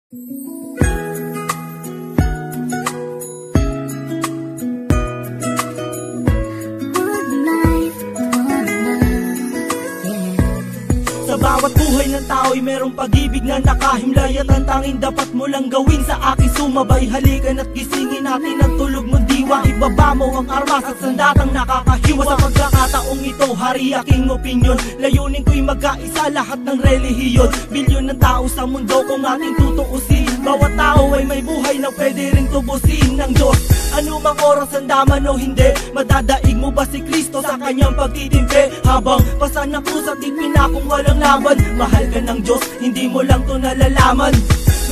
Sa bawat buhay ng tao'y merong pag-ibig na nakahimlay, at ang tanging dapat mo lang gawin sa aking sumabay. Halikan at gisingin natin ang tulog mong diwa. Ibaba mo ang armas at sandatang nakakahiwa. Sa pagkakataong ito, hari aking opinyon. Layunin ko'y magkaisa lahat ng relihiyon. Bilyon ng tao sa mundo kung ating tutuusin. Bawat tao ay may buhay na pwede rin tubusin ng Diyos. Anumang oras ang daman o hindi, madadaig mo ba si Kristo sa kanyang pagtitimpe? Habang pasan ng krus at ipinakong walang laban, mahal ka ng Diyos, hindi mo lang to nalalaman.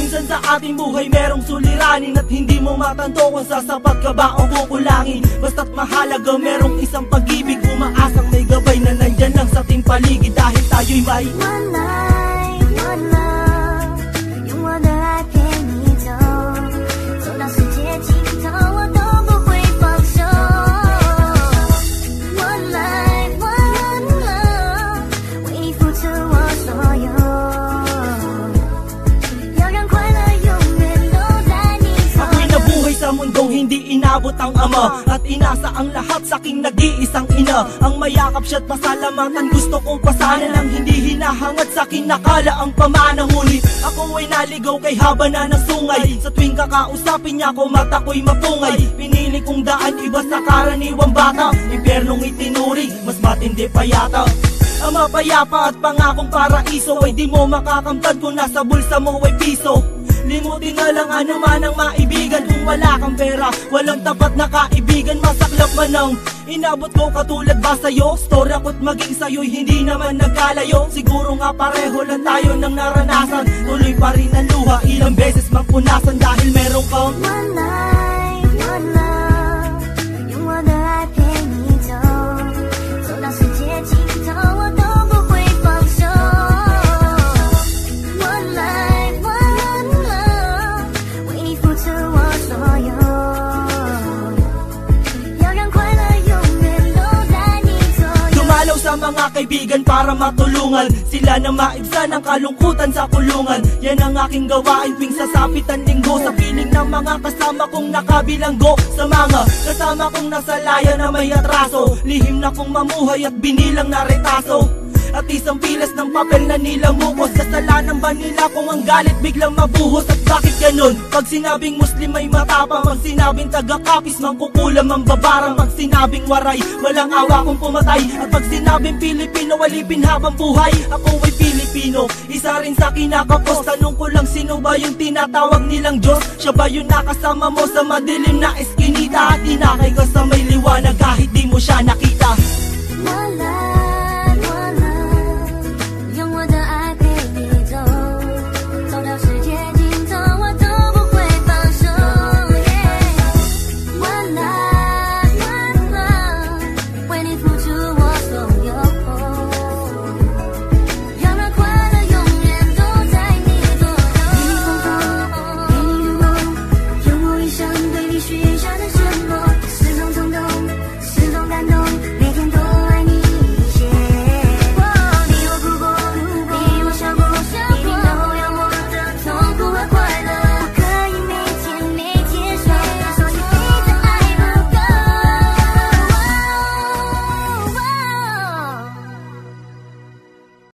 Minsan sa ating buhay merong suliranin, at hindi mo matanto kung sasapat ka ba o kukulangin. Basta't mahalaga merong isang pag-ibig, umaasang may gabay na nandyan lang sa ating paligid. Dahil tayo'y may one life, one love， 用我的爱陪你走，走到世界尽头我都不会放手。One life, one love， 为你付出我所有，要让快乐永远都在你左右。 Ako'y nabuhay sa mundong hindi inabot ang ama, at inasa ang lahat sa aking nag-iisang ina. Ang mayakap siya't pasalamatan, gusto kong pasanan ang hindi hinahangad sa akin nakala ang pamana. Ngunit ako ay naligaw kay haba na ng sungay. Sa tuwing kakausapin niya ko, mata ko'y mapungay. Pinili kong daan iba sa karaniwang bata, impyernong itinuring, mas matindi pa yata. Ang mapayapa at pangakong paraiso ay di mo makakamtan kung nasa bulsa mo ay piso. Limutin na lang ano man ang maibigan kung wala kang pera. Walang tapat na kaibigan, masaklap man ang inabot ko katulad ba sa'yo? Story ako't maging sa'yo'y hindi naman nagkalayo. Siguro nga pareho lang tayo ng naranasan. Tuloy pa rin ang luha, ilang beses mang punasan. Dahil meron kang one life, one love， 用我的爱陪你走，走到世界尽头我都不会放手。One life, one love， 为你付出我所有，要让快乐永远都在你左右。 dumalaw sa mga kaibigan para matulungan sila na maibsan ang kalungkutan sa kulungan. Yan ang aking gawain tuwing sasapit ang linggo, sa piling ng mga kasama kong nakabilanggo. Sa mga kasama kong nasa laya na may atraso, lihim na kong mamuhay at binilang na retaso. At isang pilas ng papel na nilamukos, kasalanan ba nila kung ang galit biglang mabuhos? At bakit ganun? Pag sinabing Muslim ay matapang, pag sinabing taga-kapis mangkukulam ang babarang, pag sinabing waray walang awa kung pumatay, at pag sinabing Pilipino walipin habang buhay. Ako ay Pilipino, isa rin sa kinakapos. Tanong ko lang, sino ba yung tinatawag nilang Diyos? Siya ba yung nakasama mo sa madilim na eskinita, at inakay ka sa may liwanag kahit di mo siya nakita? One life.